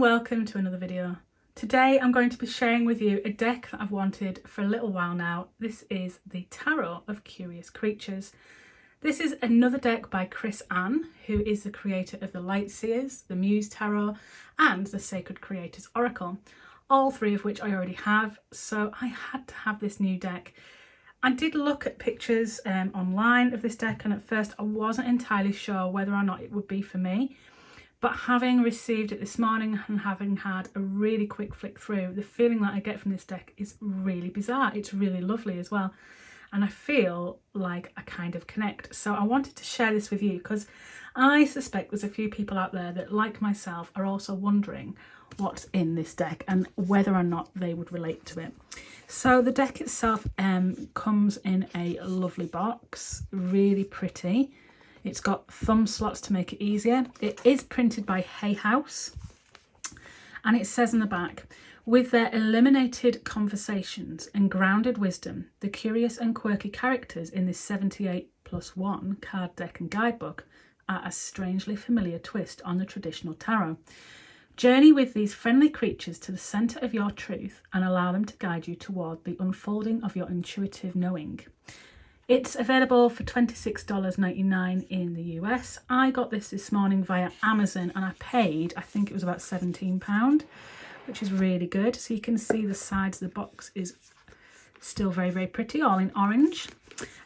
welcome to another video. Today I'm going to be sharing with you a deck that I've wanted for a little while now. This is the Tarot of Curious Creatures. This is another deck by Chris Anne, who is the creator of the Lightseers, the Muse Tarot and the Sacred Creators Oracle, all three of which I already have, so I had to have this new deck. I did look at pictures online of this deck, and at first I wasn't entirely sure whether or not it would be for me. But having received it this morning and having had a really quick flick through, the feeling that I get from this deck is really bizarre. It's really lovely as well. And I feel like I kind of connect. So I wanted to share this with you because I suspect there's a few people out there that, like myself, are also wondering what's in this deck and whether or not they would relate to it. So the deck itself comes in a lovely box, really pretty. It's got thumb slots to make it easier. It is printed by Hay House, and it says in the back, with their eliminated conversations and grounded wisdom, the curious and quirky characters in this 78+1 card deck and guidebook are a strangely familiar twist on the traditional tarot. Journey with these friendly creatures to the centre of your truth and allow them to guide you toward the unfolding of your intuitive knowing. It's available for $26.99 in the US. I got this morning via Amazon and I paid, I think it was about £17, which is really good. So you can see the sides of the box is still very, very pretty, all in orange.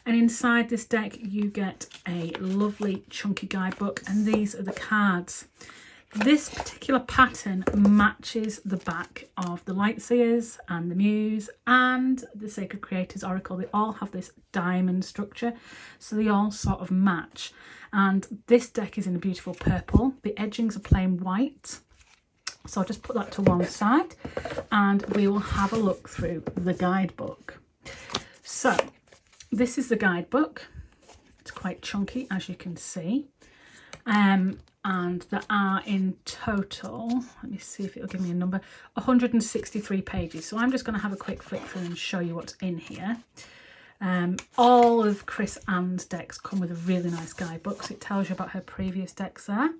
And inside this deck you get a lovely chunky guidebook, and these are the cards. This particular pattern matches the back of the Lightseers and the Muse and the Sacred Creators Oracle. They all have this diamond structure, so they all sort of match. And this deck is in a beautiful purple. The edgings are plain white. So I'll just put that to one side and we will have a look through the guidebook. So this is the guidebook. It's quite chunky, as you can see. And there are in total, let me see if it'll give me a number, 163 pages. So I'm just going to have a quick flick through and show you what's in here. All of Chris Anne's decks come with a really nice guidebook, so it tells you about her previous decks there.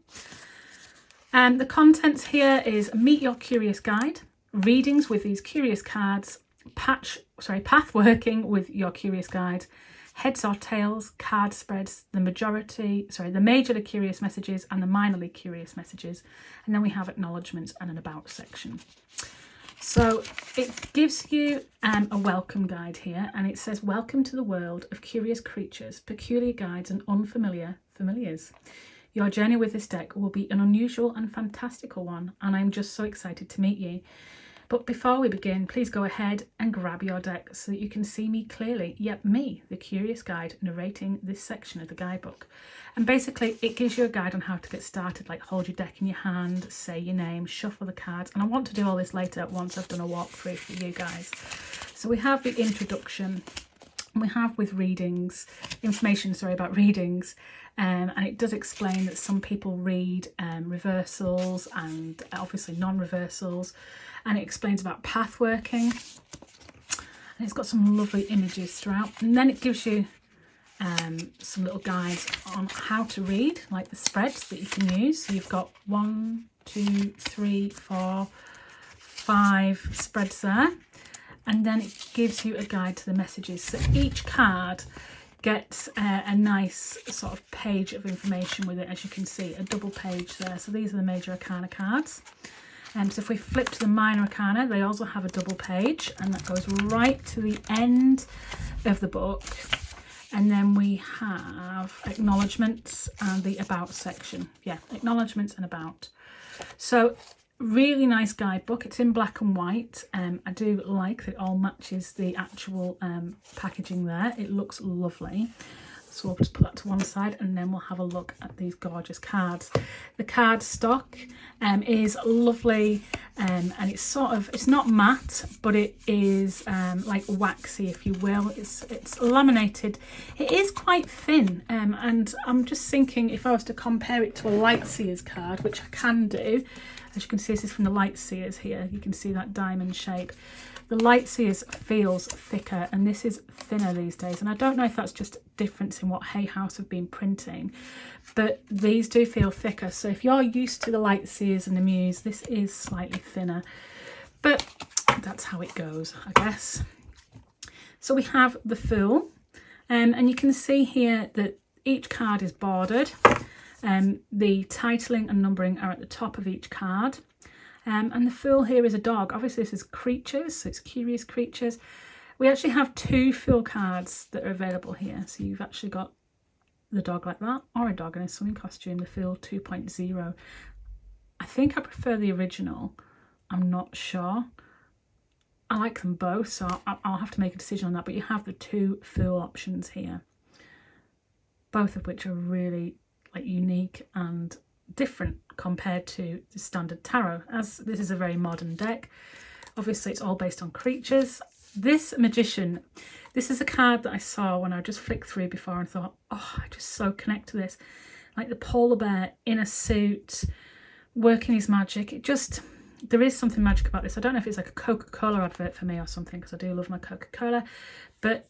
The contents here is Meet Your Curious Guide, readings with these curious cards, path working with your curious guide, heads or tails, card spreads, the majorly curious messages and the minorly curious messages. And then we have acknowledgements and an about section. So it gives you a welcome guide here, and it says, welcome to the world of curious creatures, peculiar guides and unfamiliar familiars. Your journey with this deck will be an unusual and fantastical one, and I'm just so excited to meet you. But before we begin, please go ahead and grab your deck so that you can see me clearly. Yep, me, the curious guide, narrating this section of the guidebook. And basically, it gives you a guide on how to get started, like hold your deck in your hand, say your name, shuffle the cards. And I want to do all this later once I've done a walkthrough for you guys. So we have the introduction. We have with readings, information about readings. And it does explain that some people read reversals and obviously non-reversals. And it explains about path working, and it's got some lovely images throughout. And then it gives you some little guides on how to read, like the spreads that you can use. So you've got 1, 2, 3, 4, 5 spreads there, and then it gives you a guide to the messages. So each card gets a nice sort of page of information with it, as you can see, a double page there. So these are the major arcana cards. So if we flip to the minor arcana, they also have a double page, and that goes right to the end of the book. And then we have acknowledgements and the about section. Yeah, acknowledgements and about. So really nice guidebook. It's in black and white. I do like that it all matches the actual packaging there. It looks lovely. So we'll just put that to one side, and then we'll have a look at these gorgeous cards. The card stock is lovely, and it's not matte, but it is like waxy, if you will. It's laminated. It is quite thin, and I'm just thinking if I was to compare it to a Lightseers card, which I can do, As you can see, this is from the Light Seers here. You can see that diamond shape. The Light Seers feels thicker, and this is thinner these days. And I don't know if that's just a difference in what Hay House have been printing, but these do feel thicker. So if you're used to the Light Seers and the Muse, this is slightly thinner. But that's how it goes, I guess. So we have the Fool, and you can see here that each card is bordered. The titling and numbering are at the top of each card. And the Fool here is a dog. Obviously this is creatures, so it's Curious Creatures. We actually have 2 Fool cards that are available here. So you've actually got the dog like that, or a dog in a swimming costume, the Fool 2.0. I think I prefer the original. I'm not sure. I like them both, so I'll have to make a decision on that. But you have the 2 Fool options here, both of which are really unique and different compared to the standard tarot, as this is a very modern deck. Obviously it's all based on creatures. This Magician, this is a card that I saw when I just flicked through before and thought, oh, I just so connect to this. Like the polar bear in a suit, working his magic. It just, there is something magic about this. I don't know if it's like a Coca-Cola advert for me or something, because I do love my Coca-Cola, but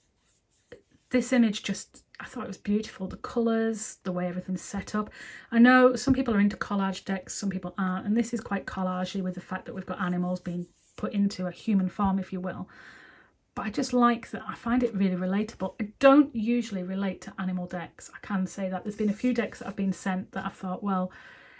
this image just, I thought it was beautiful. The colours, the way everything's set up. I know some people are into collage decks, some people aren't, and this is quite collagey with the fact that we've got animals being put into a human form, if you will. But I just like that. I find it really relatable. I don't usually relate to animal decks. I can say that. There's been a few decks that have been sent that I thought, well,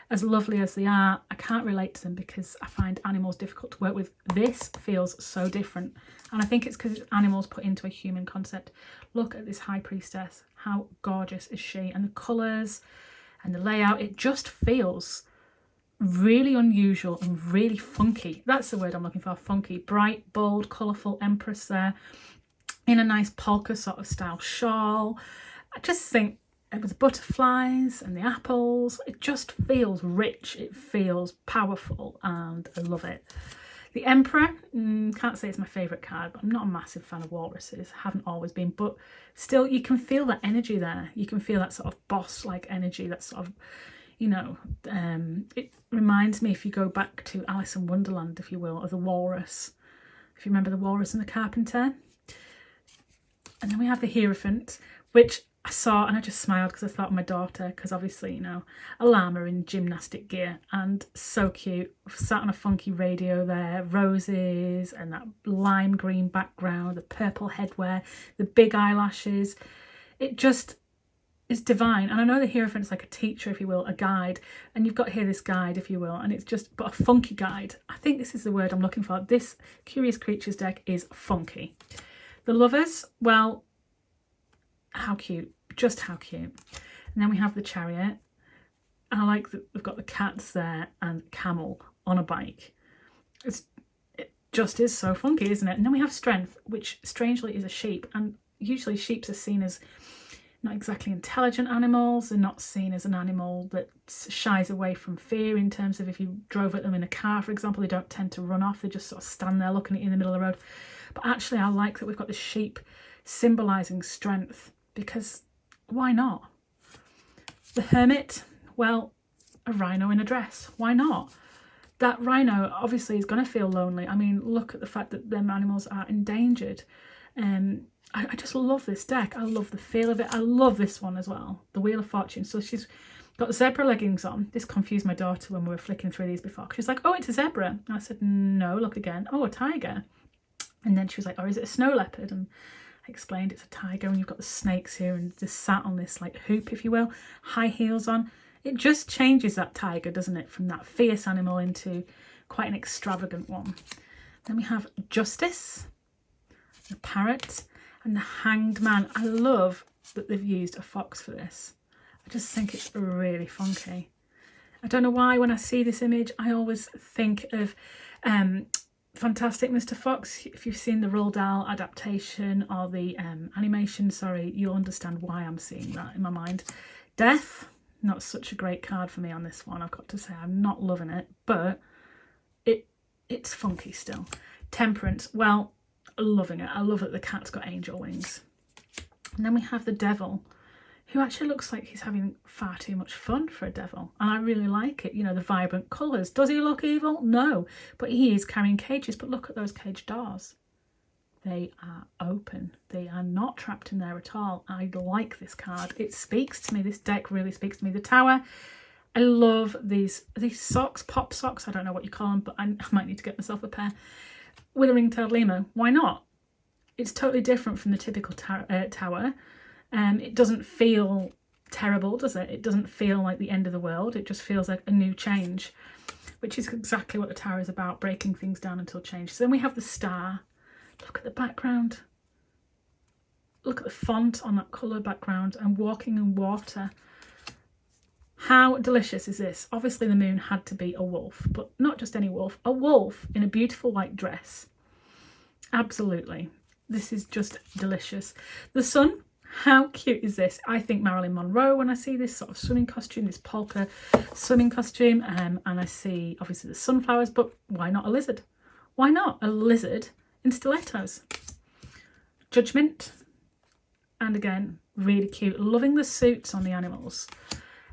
as lovely as they are, I can't relate to them because I find animals difficult to work with. This feels so different. And I think it's because it's animals put into a human concept. Look at this High Priestess. How gorgeous is she? And the colours and the layout, it just feels really unusual and really funky. That's the word I'm looking for, funky. Bright, bold, colourful Empress there in a nice polka sort of style shawl. I just think with the butterflies and the apples, it just feels rich, it feels powerful, and I love it. The Emperor, can't say it's my favourite card, but I'm not a massive fan of walruses, haven't always been, but still you can feel that energy there. You can feel that sort of boss-like energy, that sort of, you know, it reminds me, if you go back to Alice in Wonderland, if you will, of the walrus. If you remember the walrus and the carpenter. And then we have the Hierophant, which I saw and I just smiled because I thought of my daughter, because obviously, you know, a llama in gymnastic gear, and so cute, sat on a funky radio there, roses and that lime green background, the purple headwear, the big eyelashes. It just is divine. And I know the Hierophant's like a teacher, if you will, a guide, and you've got here this guide, if you will, and it's just, but a funky guide. I think this is the word I'm looking for. This Curious Creatures deck is funky. The Lovers, well, how cute. Just how cute. And then we have the Chariot. And I like that we've got the cats there and camel on a bike. It just is so funky, isn't it? And then we have Strength, which strangely is a sheep. And usually sheeps are seen as not exactly intelligent animals. They're not seen as an animal that shies away from fear, in terms of if you drove at them in a car, for example, they don't tend to run off. They just sort of stand there looking at you in the middle of the road. But actually I like that we've got the sheep symbolising strength, because why not? The Hermit, well, a rhino in a dress. Why not? That rhino obviously is going to feel lonely. I mean, look at the fact that them animals are endangered. I just love this deck. I love the feel of it. I love this one as well, the Wheel of Fortune. So she's got zebra leggings on. This confused my daughter when we were flicking through these before. She's like, oh, it's a zebra. And I said, no, look again. Oh, a tiger. And then she was like, oh, is it a snow leopard? And I explained it's a tiger, and you've got the snakes here and just sat on this like hoop, if you will, high heels on. It just changes that tiger, doesn't it, from that fierce animal into quite an extravagant one. Then we have Justice, the Parrot, and the Hanged Man. I love that they've used a fox for this. I just think it's really funky. I don't know why when I see this image I always think of Fantastic Mr. Fox. If you've seen the Roald Dahl adaptation or the animation, sorry, you'll understand why I'm seeing that in my mind. Death, not such a great card for me on this one, I've got to say. I'm not loving it, but it's funky still. Temperance, well, loving it. I love that the cat's got angel wings. And then we have the Devil, who actually looks like he's having far too much fun for a devil. And I really like it, you know, the vibrant colours. Does he look evil? No, but he is carrying cages. But look at those cage doors. They are open. They are not trapped in there at all. I like this card. It speaks to me. This deck really speaks to me. The Tower, I love these socks, pop socks. I don't know what you call them, but I might need to get myself a pair. With a ring-tailed lemur. Why not? It's totally different from the typical Tower. It doesn't feel terrible, does it? It doesn't feel like the end of the world. It just feels like a new change, which is exactly what the Tower is about, breaking things down until change. So then we have the star. Look at the background. Look at the font on that colour background, and walking in water. How delicious is this? Obviously the moon had to be a wolf, but not just any wolf. A wolf in a beautiful white dress. Absolutely. This is just delicious. The sun. How cute is this? I think Marilyn Monroe when I see this sort of swimming costume, this polka swimming costume, and I see obviously the sunflowers, but why not a lizard? Why not a lizard in stilettos? Judgment, and again, really cute. Loving the suits on the animals.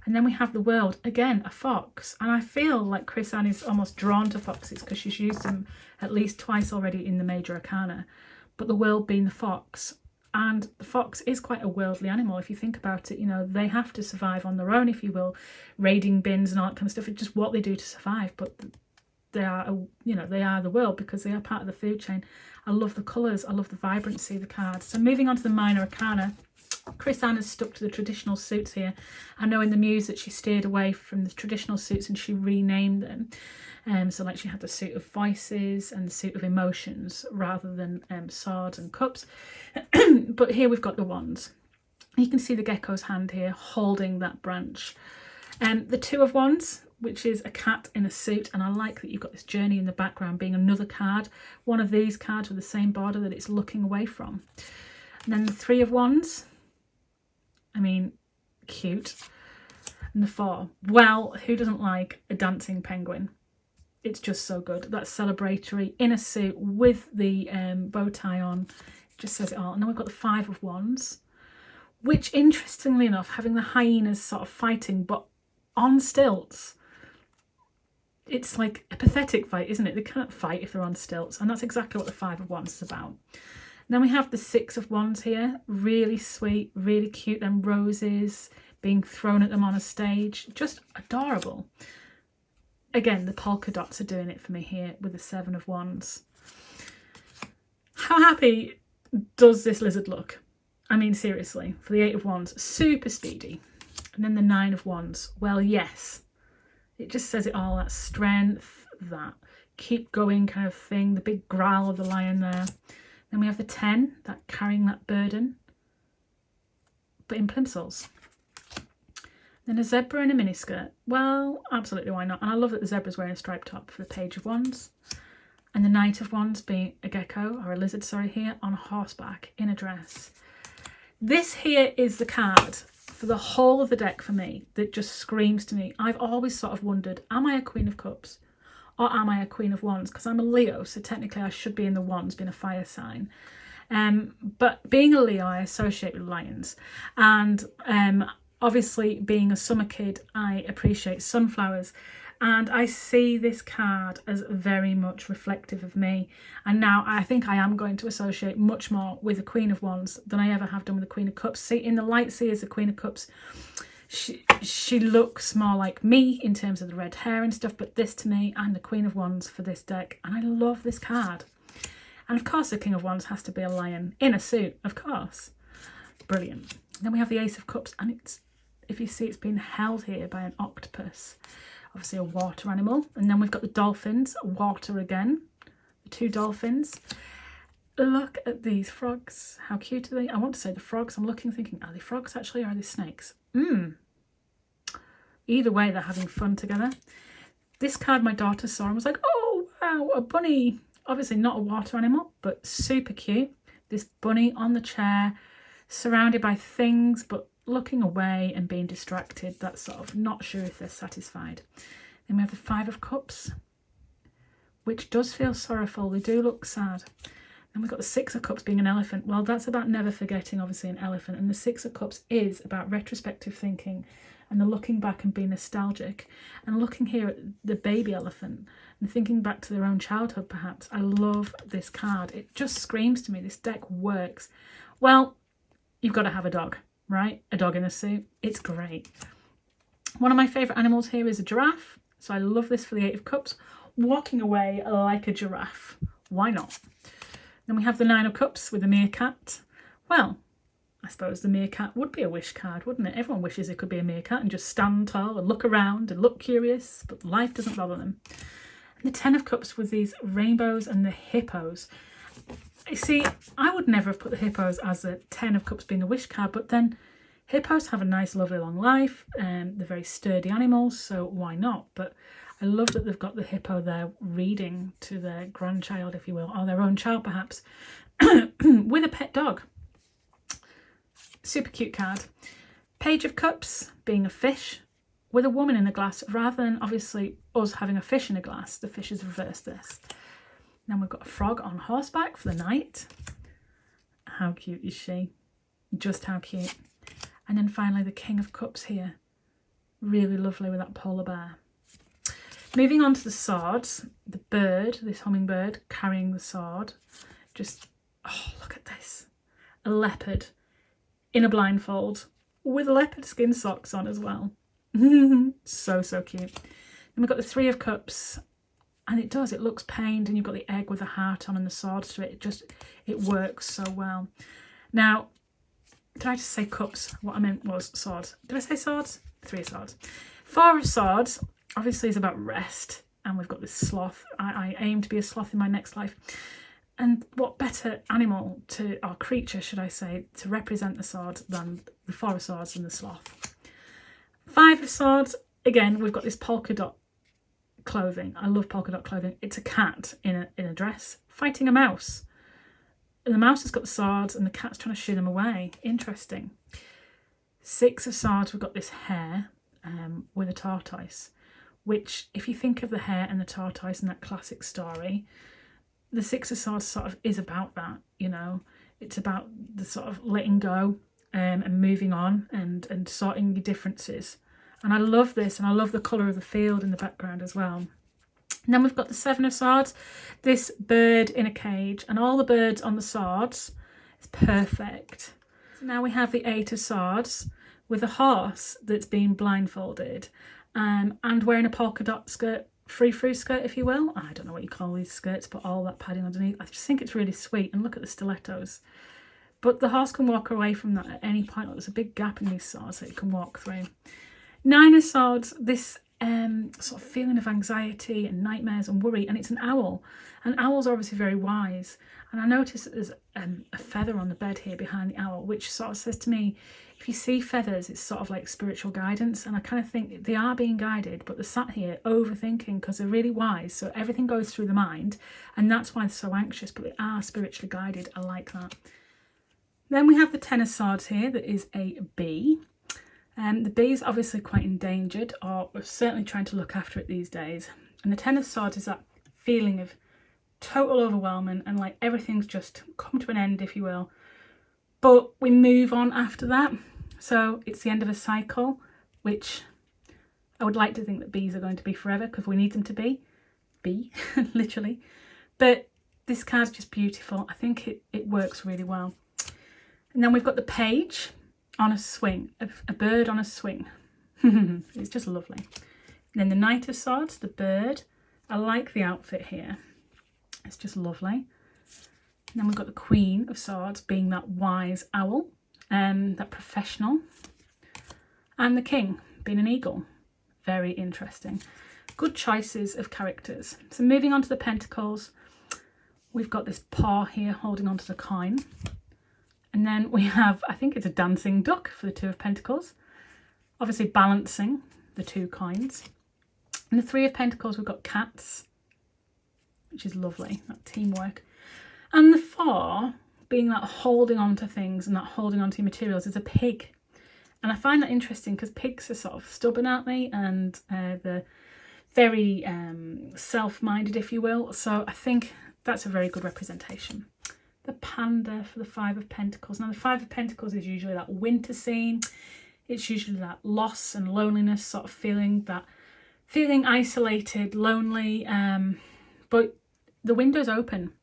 And then we have the world, again, a fox. And I feel like Chris Anne is almost drawn to foxes because she's used them at least twice already in the Major Arcana. But the world being the fox. And the fox is quite a worldly animal. If you think about it, you know, they have to survive on their own, if you will, raiding bins and all that kind of stuff. It's just what they do to survive. But they are, you know, they are the world because they are part of the food chain. I love the colours. I love the vibrancy of the cards. So moving on to the Minor Arcana, Chris Anne has stuck to the traditional suits here. I know in the Muse that she steered away from the traditional suits and she renamed them. So like she had the suit of voices and the suit of emotions rather than swords and cups. But here we've got the wands. You can see the gecko's hand here holding that branch. The Two of Wands, which is a cat in a suit, and I like that you've got this journey in the background being another card, one of these cards with the same border that it's looking away from. And then the Three of Wands, I mean, cute. And the Four, well, who doesn't like a dancing penguin? It's just so good. That's celebratory in a suit with the bow tie on. It just says it all. And then we've got the Five of Wands, which interestingly enough, having the hyenas sort of fighting, but on stilts. It's like a pathetic fight, isn't it? They can't fight if they're on stilts. And that's exactly what the Five of Wands is about. And then we have the Six of Wands here. Really sweet, really cute. Them roses being thrown at them on a stage. Just adorable. Again, the polka dots are doing it for me here with the Seven of Wands. How happy does this lizard look? I mean, seriously, for the Eight of Wands, super speedy. And then the Nine of Wands. Well, yes. It just says it all, that strength, that keep going kind of thing, the big growl of the lion there. Then we have the 10, that carrying that burden, but in plimsolls. Then a zebra in a miniskirt. Well, absolutely, why not? And I love that the zebra's wearing a striped top for the Page of Wands. And the Knight of Wands being a gecko, or a lizard, sorry, here on horseback in a dress. This here is the card for the whole of the deck for me that just screams to me. I've always sort of wondered, am I a Queen of Cups or am I a Queen of Wands? Because I'm a Leo, so technically I should be in the Wands, being a fire sign. But being a Leo, I associate with lions. And obviously being a summer kid, I appreciate sunflowers. And I see this card as very much reflective of me. And now I think I am going to associate much more with the Queen of Wands than I ever have done with the Queen of Cups. See, in the Light Seers, the Queen of Cups, she looks more like me in terms of the red hair and stuff. But this to me, I'm the Queen of Wands for this deck. And I love this card. And of course the King of Wands has to be a lion in a suit, of course. Brilliant. Then we have the Ace of Cups. And it's, if you see, it's been held here by an octopus. Obviously a water animal. And then we've got the dolphins, water again. The two dolphins. Look at these frogs. How cute are they? I want to say the frogs. I'm looking, thinking, are they frogs actually or are they snakes? Either way, they're having fun together. This card my daughter saw and was like, oh, wow, a bunny. Obviously not a water animal, but super cute. This bunny on the chair, surrounded by things, but looking away and being distracted. That's sort of not sure if they're satisfied. Then we have the Five of Cups, which does feel sorrowful. They do look sad. And we've got the Six of Cups being an elephant. Well, that's about never forgetting, obviously, an elephant. And the Six of Cups is about retrospective thinking and the looking back and being nostalgic. And looking here at the baby elephant and thinking back to their own childhood, perhaps. I love this card. It just screams to me, this deck works. Well, you've got to have a dog, right? A dog in a suit. It's great. One of my favourite animals here is a giraffe. So I love this for the Eight of Cups. Walking away like a giraffe. Why not? Then we have the Nine of Cups with the meerkat. Well, I suppose the meerkat would be a wish card, wouldn't it? Everyone wishes it could be a meerkat and just stand tall and look around and look curious, but life doesn't bother them. And the Ten of Cups with these rainbows and the hippos. You see, I would never have put the hippos as a Ten of Cups being a wish card, but then hippos have a nice, lovely long life, and they're very sturdy animals, so why not? But I love that they've got the hippo there reading to their grandchild, if you will, or their own child perhaps, with a pet dog. Super cute card. Page of Cups being a fish with a woman in a glass, rather than obviously us having a fish in a glass. The fish has reversed this. Then we've got a frog on horseback for the night. How cute is she? Just how cute. And then finally the King of Cups here. Really lovely with that polar bear. Moving on to the swords, the bird, this hummingbird carrying the sword. Just, oh, look at this. A leopard in a blindfold with leopard skin socks on as well. So cute. Then we've got the Three of Cups, and it looks pained, and you've got the egg with the heart on and the swords to it. It works so well. Now, did I just say cups? What I meant was swords. Did I say swords? Three of Swords. Four of Swords obviously is about rest, and we've got this sloth. I aim to be a sloth in my next life. And what better animal or creature, should I say, to represent the sword than the Four of Swords and the sloth. Five of Swords, again, we've got this polka dot clothing. I love polka dot clothing. It's a cat in a dress fighting a mouse. And the mouse has got the swords and the cat's trying to shoo them away. Interesting. Six of Swords, we've got this hare with a tortoise, which, if you think of the hare and the tortoise and that classic story, the Six of Swords sort of is about that, you know. It's about the sort of letting go and moving on and sorting your differences. And I love this, and I love the colour of the field in the background as well. And then we've got the Seven of Swords, this bird in a cage, and all the birds on the swords. It's perfect. So now we have the Eight of Swords with a horse that's been blindfolded and wearing a polka dot skirt, frou-frou skirt, if you will. I don't know what you call these skirts, but all that padding underneath. I just think it's really sweet, and look at the stilettos. But the horse can walk away from that at any point. There's a big gap in these swords that it can walk through. Nine of Swords, this sort of feeling of anxiety and nightmares and worry, and it's an owl. And owls are obviously very wise. And I noticed that there's a feather on the bed here behind the owl, which sort of says to me, if you see feathers, it's sort of like spiritual guidance. And I kind of think they are being guided, but they're sat here overthinking because they're really wise. So everything goes through the mind, and that's why they're so anxious, but they are spiritually guided. I like that. Then we have the Ten of Swords here, that is a bee. The bee is obviously quite endangered, or we're certainly trying to look after it these days. And the Ten of Swords is that feeling of total overwhelming and like everything's just come to an end, if you will. But we move on after that. So it's the end of a cycle, which I would like to think that bees are going to be forever because we need them to be, literally. But this card's just beautiful. I think it works really well. And then we've got the Page on a swing, a bird on a swing. It's just lovely. And then the Knight of Swords, the bird. I like the outfit here. It's just lovely. And then we've got the Queen of Swords being that wise owl, that professional. And the King being an eagle. Very interesting. Good choices of characters. So moving on to the Pentacles, we've got this paw here holding onto the coin. And then we have, I think it's a dancing duck for the Two of Pentacles. Obviously balancing the two coins. And the Three of Pentacles, we've got cats, which is lovely, that teamwork. And the Four, being that holding on to things and that holding on to your materials, is a pig. And I find that interesting because pigs are sort of stubborn, aren't they? And they're very self-minded, if you will. So I think that's a very good representation. the panda for the Five of Pentacles. Now the Five of Pentacles is usually that winter scene. It's usually that loss and loneliness sort of feeling, that feeling isolated, lonely, but the window's open.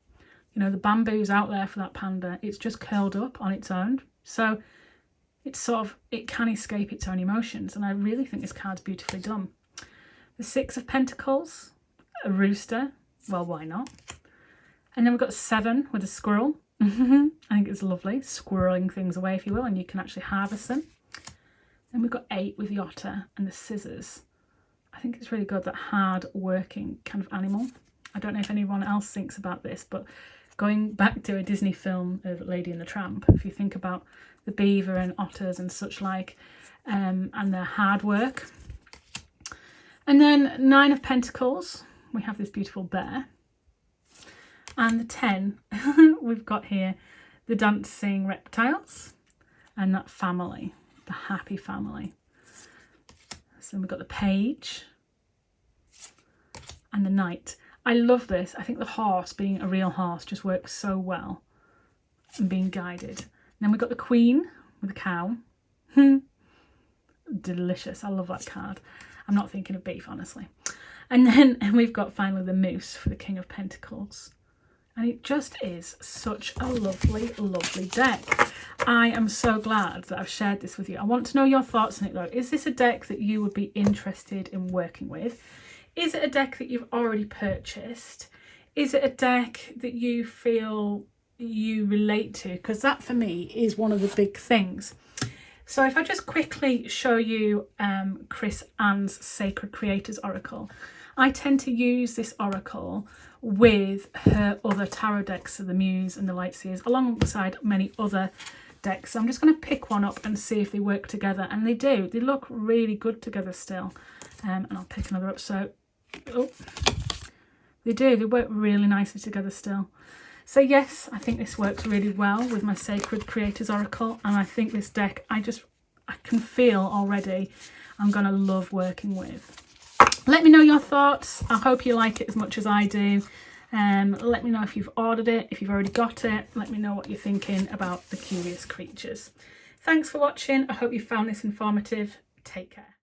You know, the bamboo's out there for that panda. It's just curled up on its own. So it's sort of, it can escape its own emotions. And I really think this card's beautifully done. The Six of Pentacles, a rooster. Well, why not? And then we've got 7 with a squirrel. I think it's lovely. Squirreling things away, if you will, and you can actually harvest them. Then we've got 8 with the otter and the scissors. I think it's really good, that hard working kind of animal. I don't know if anyone else thinks about this, but going back to a Disney film of Lady and the Tramp, if you think about the beaver and otters and such like, and their hard work. And then 9 of Pentacles, we have this beautiful bear. And the 10, we've got here the dancing reptiles and that family, the happy family. So then we've got the page and the knight. I love this. I think the horse, being a real horse, just works so well and being guided. And then we've got the queen with a cow. Delicious. I love that card. I'm not thinking of beef, honestly. And then we've got finally the moose for the King of Pentacles. And it just is such a lovely, lovely deck. I am so glad that I've shared this with you. I want to know your thoughts on it though. Is this a deck that you would be interested in working with? Is it a deck that you've already purchased? Is it a deck that you feel you relate to? Because that for me is one of the big things. So if I just quickly show you Chris Ann's Sacred Creators Oracle. I tend to use this oracle with her other tarot decks, so the Muse and the Lightseers, alongside many other decks. So I'm just going to pick one up and see if they work together, and they do. They look really good together still. And I'll pick another up. So, they do. They work really nicely together still. So yes, I think this works really well with my Sacred Creators Oracle, and I think this deck, I can feel already I'm going to love working with. Let me know your thoughts. I hope you like it as much as I do. Let me know if you've ordered it, if you've already got it. Let me know what you're thinking about the Curious Creatures. Thanks for watching. I hope you found this informative. Take care.